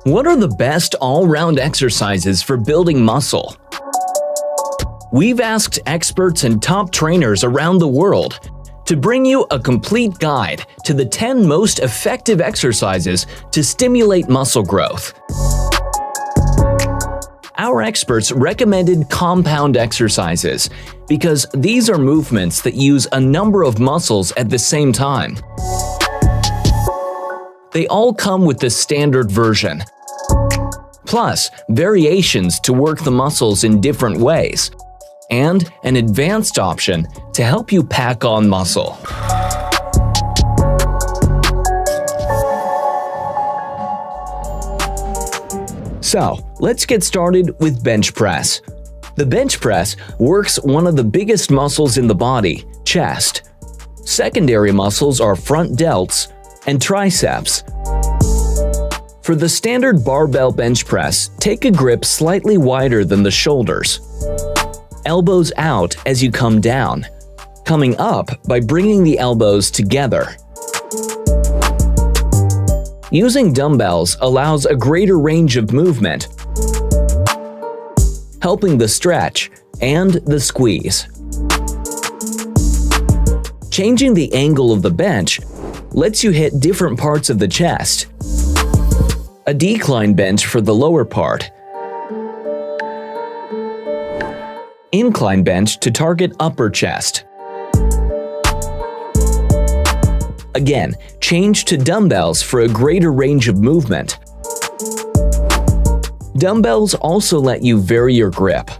What are the best all-round exercises for building muscle? We've asked experts and top trainers around the world to bring you a complete guide to the 10 most effective exercises to stimulate muscle growth. Our experts recommended compound exercises because these are movements that use a number of muscles at the same time. They all come with the standard version, plus variations to work the muscles in different ways, and an advanced option to help you pack on muscle. So, let's get started with bench press. The bench press works one of the biggest muscles in the body, chest. Secondary muscles are front delts and triceps. For the standard barbell bench press, take a grip slightly wider than the shoulders. Elbows out as you come down, coming up by bringing the elbows together. Using dumbbells allows a greater range of movement, helping the stretch and the squeeze. Changing the angle of the bench lets you hit different parts of the chest. A decline bench for the lower part. Incline bench to target upper chest. Again, change to dumbbells for a greater range of movement. Dumbbells also let you vary your grip.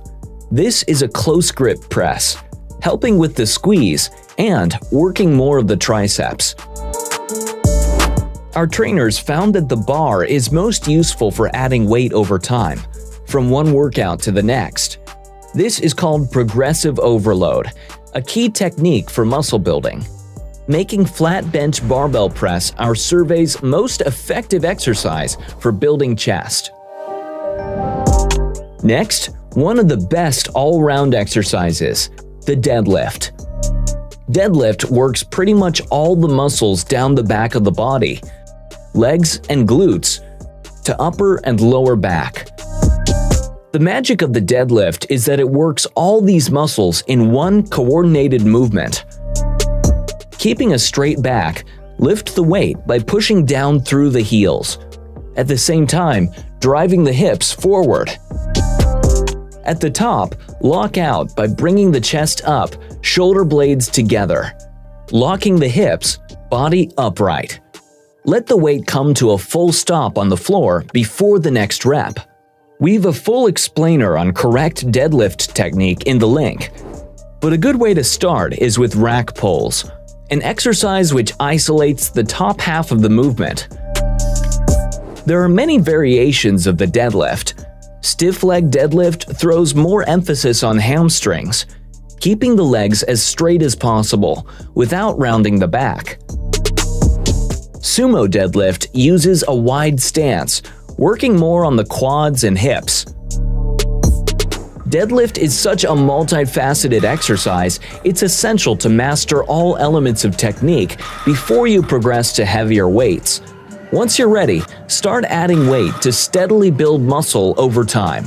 This is a close grip press, helping with the squeeze and working more of the triceps. Our trainers found that the bar is most useful for adding weight over time, from one workout to the next. This is called progressive overload, a key technique for muscle building, making flat bench barbell press our survey's most effective exercise for building chest. Next, one of the best all-round exercises, the deadlift. Deadlift works pretty much all the muscles down the back of the body, legs and glutes, to upper and lower back. The magic of the deadlift is that it works all these muscles in one coordinated movement. Keeping a straight back, lift the weight by pushing down through the heels. At the same time, driving the hips forward. At the top, lock out by bringing the chest up, shoulder blades together. Locking the hips, body upright. Let the weight come to a full stop on the floor before the next rep. We've a full explainer on correct deadlift technique in the link. But a good way to start is with rack pulls, an exercise which isolates the top half of the movement. There are many variations of the deadlift. Stiff leg deadlift throws more emphasis on hamstrings, keeping the legs as straight as possible without rounding the back. Sumo deadlift uses a wide stance, working more on the quads and hips. Deadlift is such a multifaceted exercise, it's essential to master all elements of technique before you progress to heavier weights. Once you're ready, start adding weight to steadily build muscle over time.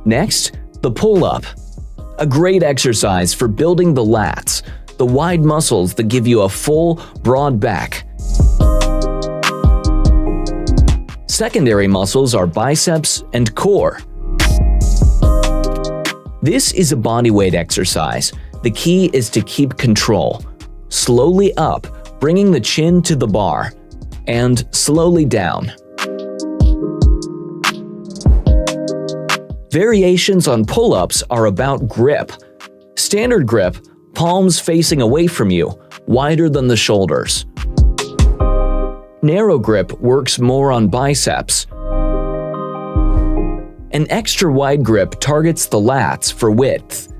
Next, the pull-up. A great exercise for building the lats, the wide muscles that give you a full, broad back. Secondary muscles are biceps and core. This is a bodyweight exercise. The key is to keep control. Slowly up, bringing the chin to the bar, and slowly down. Variations on pull-ups are about grip. Standard grip, palms facing away from you, wider than the shoulders. Narrow grip works more on biceps. An extra wide grip targets the lats for width.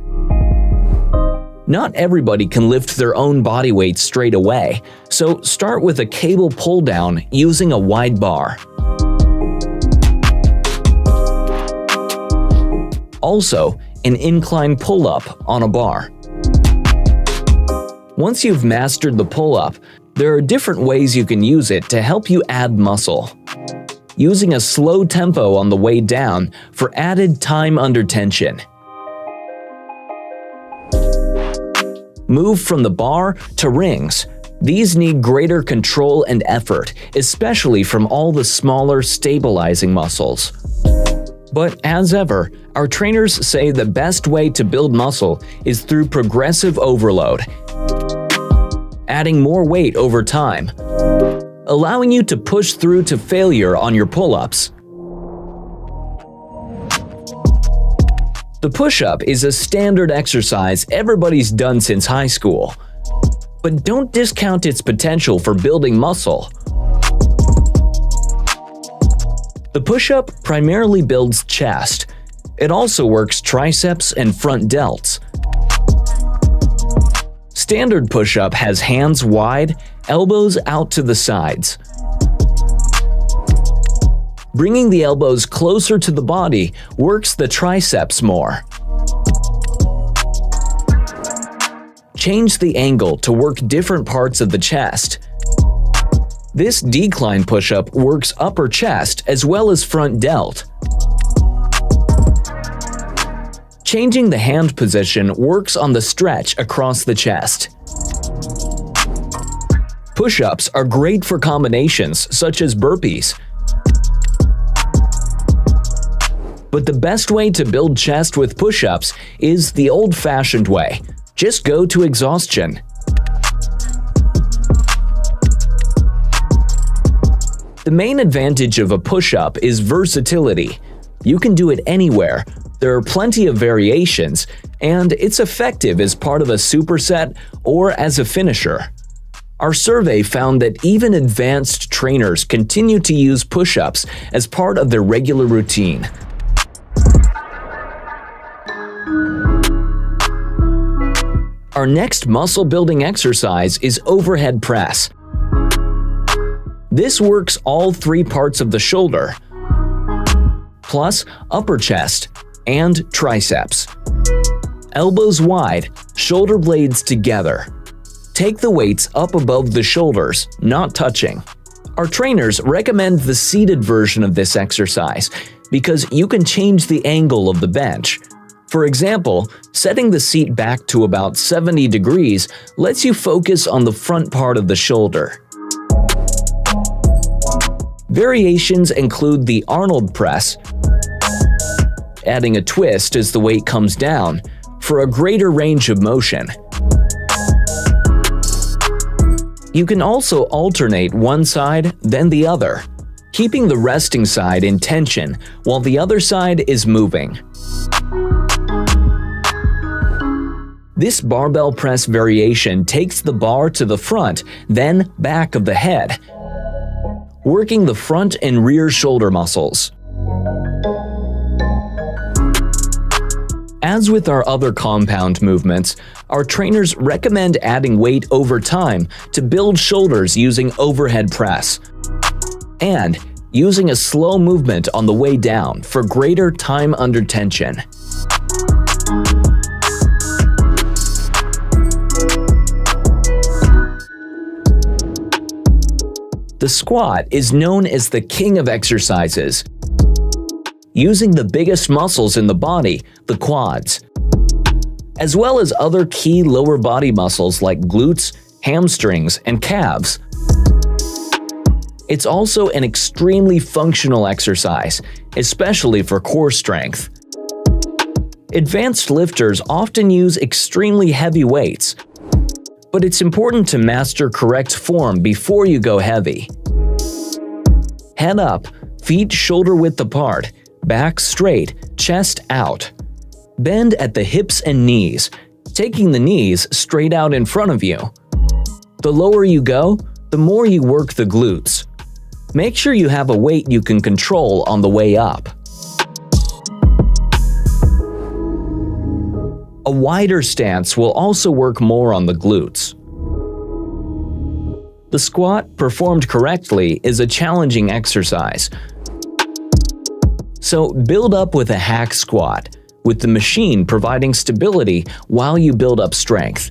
Not everybody can lift their own body weight straight away, so start with a cable pull down using a wide bar. Also, an incline pull-up on a bar. Once you've mastered the pull-up, there are different ways you can use it to help you add muscle. Using a slow tempo on the way down for added time under tension. Move from the bar to rings. These need greater control and effort, especially from all the smaller stabilizing muscles. But as ever, our trainers say the best way to build muscle is through progressive overload, adding more weight over time, allowing you to push through to failure on your pull-ups. The push-up is a standard exercise everybody's done since high school. But don't discount its potential for building muscle. The push-up primarily builds chest. It also works triceps and front delts. Standard push-up has hands wide, elbows out to the sides. Bringing the elbows closer to the body works the triceps more. Change the angle to work different parts of the chest. This decline push-up works upper chest as well as front delt. Changing the hand position works on the stretch across the chest. Push-ups are great for combinations such as burpees. But the best way to build chest with push-ups is the old-fashioned way. Just go to exhaustion. The main advantage of a push-up is versatility. You can do it anywhere, there are plenty of variations, and it's effective as part of a superset or as a finisher. Our survey found that even advanced trainers continue to use push-ups as part of their regular routine. Our next muscle-building exercise is overhead press. This works all three parts of the shoulder, plus upper chest and triceps. Elbows wide, shoulder blades together. Take the weights up above the shoulders, not touching. Our trainers recommend the seated version of this exercise because you can change the angle of the bench. For example, setting the seat back to about 70 degrees lets you focus on the front part of the shoulder. Variations include the Arnold press, adding a twist as the weight comes down for a greater range of motion. You can also alternate one side, then the other, keeping the resting side in tension while the other side is moving. This barbell press variation takes the bar to the front, then back of the head, working the front and rear shoulder muscles. As with our other compound movements, our trainers recommend adding weight over time to build shoulders using overhead press, and using a slow movement on the way down for greater time under tension. The squat is known as the king of exercises, using the biggest muscles in the body, the quads, as well as other key lower body muscles like glutes, hamstrings, and calves. It's also an extremely functional exercise, especially for core strength. Advanced lifters often use extremely heavy weights, but it's important to master correct form before you go heavy. Head up, feet shoulder width apart, back straight, chest out. Bend at the hips and knees, taking the knees straight out in front of you. The lower you go, the more you work the glutes. Make sure you have a weight you can control on the way up. A wider stance will also work more on the glutes. The squat, performed correctly, is a challenging exercise. So build up with a hack squat, with the machine providing stability while you build up strength.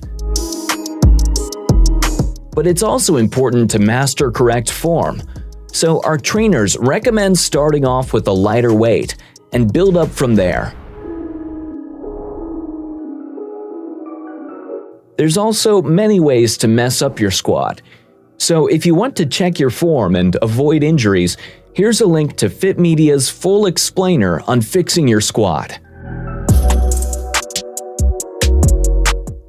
But it's also important to master correct form, so our trainers recommend starting off with a lighter weight and build up from there. There's also many ways to mess up your squat. So if you want to check your form and avoid injuries, here's a link to Fit Media's full explainer on fixing your squat.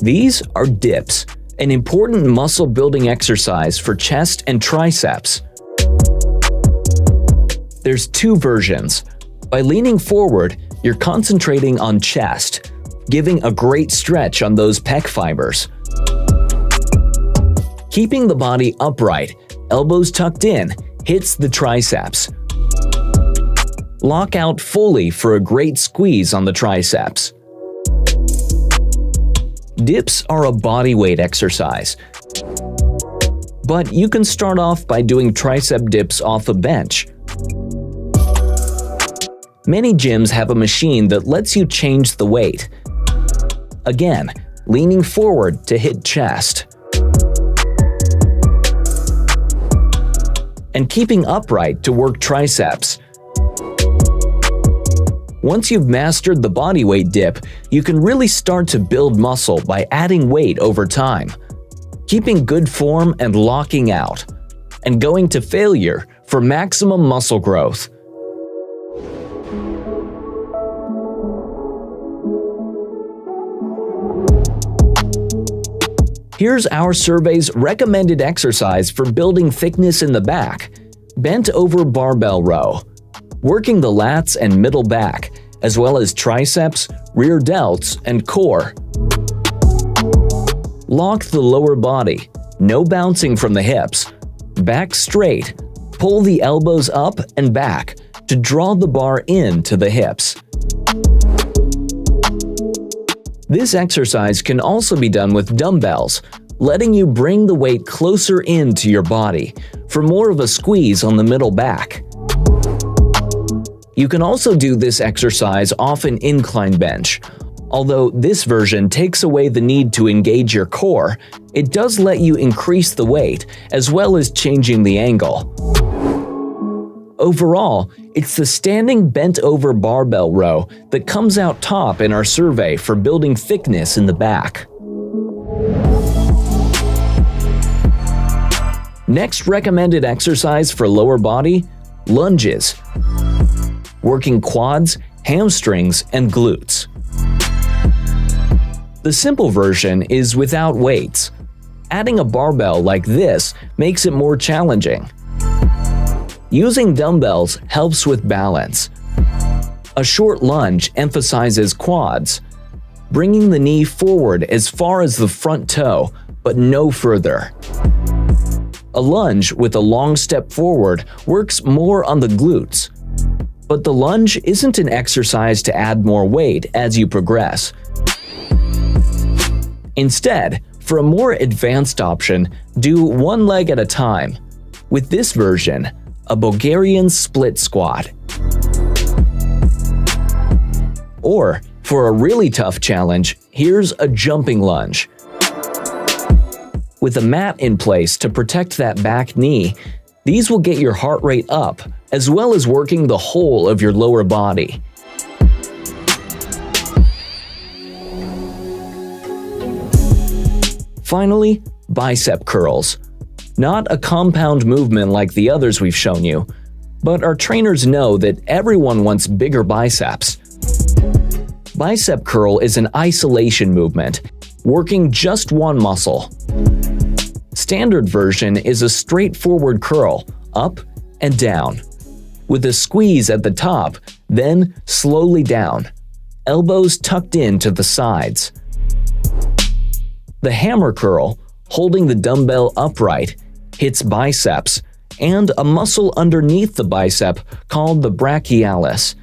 These are dips, an important muscle building exercise for chest and triceps. There's two versions. By leaning forward, you're concentrating on chest, giving a great stretch on those pec fibers. Keeping the body upright, elbows tucked in, hits the triceps. Lock out fully for a great squeeze on the triceps. Dips are a body weight exercise, but you can start off by doing tricep dips off a bench. Many gyms have a machine that lets you change the weight. Again, leaning forward to hit chest. And keeping upright to work triceps. Once you've mastered the bodyweight dip, you can really start to build muscle by adding weight over time, keeping good form and locking out, and going to failure for maximum muscle growth. Here's our survey's recommended exercise for building thickness in the back: bent over barbell row. Working the lats and middle back, as well as triceps, rear delts, and core. Lock the lower body, no bouncing from the hips. Back straight, pull the elbows up and back to draw the bar in to the hips. This exercise can also be done with dumbbells, letting you bring the weight closer into your body for more of a squeeze on the middle back. You can also do this exercise off an incline bench. Although this version takes away the need to engage your core, it does let you increase the weight as well as changing the angle. Overall, it's the standing bent over barbell row that comes out top in our survey for building thickness in the back. Next recommended exercise for lower body: lunges. Working quads, hamstrings, and glutes. The simple version is without weights. Adding a barbell like this makes it more challenging. Using dumbbells helps with balance. A short lunge emphasizes quads, bringing the knee forward as far as the front toe, but no further. A lunge with a long step forward works more on the glutes. But the lunge isn't an exercise to add more weight as you progress. Instead, for a more advanced option, do one leg at a time. With this version, a Bulgarian split squat. Or, for a really tough challenge, here's a jumping lunge. With a mat in place to protect that back knee, these will get your heart rate up, as well as working the whole of your lower body. Finally, bicep curls. Not a compound movement like the others we've shown you, but our trainers know that everyone wants bigger biceps. Bicep curl is an isolation movement, working just one muscle. Standard version is a straightforward curl, up and down, with a squeeze at the top, then slowly down, elbows tucked in to the sides. The hammer curl, holding the dumbbell upright, hits biceps and a muscle underneath the bicep called the brachialis.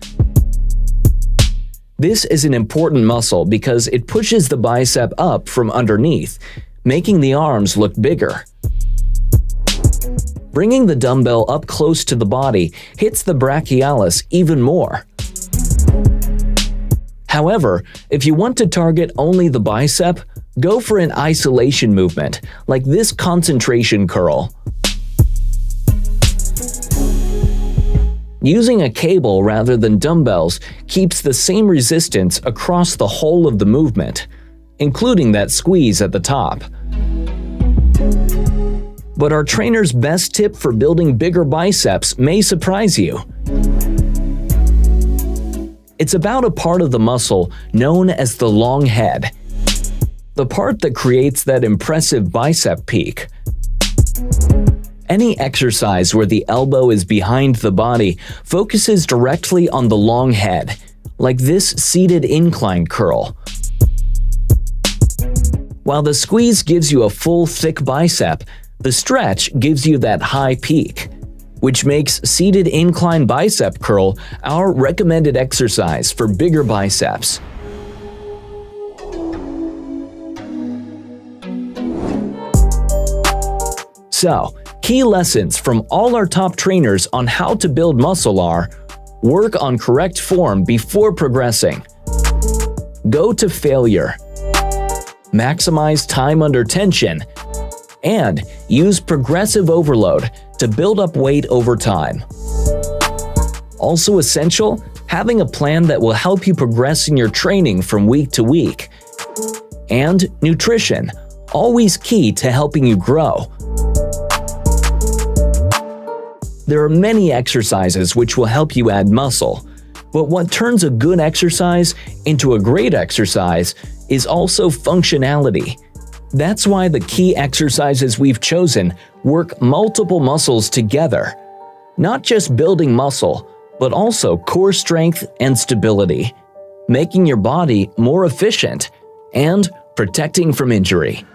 This is an important muscle because it pushes the bicep up from underneath, making the arms look bigger. Bringing the dumbbell up close to the body hits the brachialis even more. However, if you want to target only the bicep, go for an isolation movement, like this concentration curl. Using a cable rather than dumbbells keeps the same resistance across the whole of the movement, including that squeeze at the top. But our trainer's best tip for building bigger biceps may surprise you. It's about a part of the muscle known as the long head, the part that creates that impressive bicep peak. Any exercise where the elbow is behind the body focuses directly on the long head, like this seated incline curl. While the squeeze gives you a full thick bicep, the stretch gives you that high peak, which makes seated incline bicep curl our recommended exercise for bigger biceps. So, key lessons from all our top trainers on how to build muscle are: work on correct form before progressing, go to failure, maximize time under tension, and use progressive overload to build up weight over time. Also essential, having a plan that will help you progress in your training from week to week. And nutrition, always key to helping you grow. There are many exercises which will help you add muscle, but what turns a good exercise into a great exercise is also functionality. That's why the key exercises we've chosen work multiple muscles together. Not just building muscle, but also core strength and stability, making your body more efficient and protecting from injury.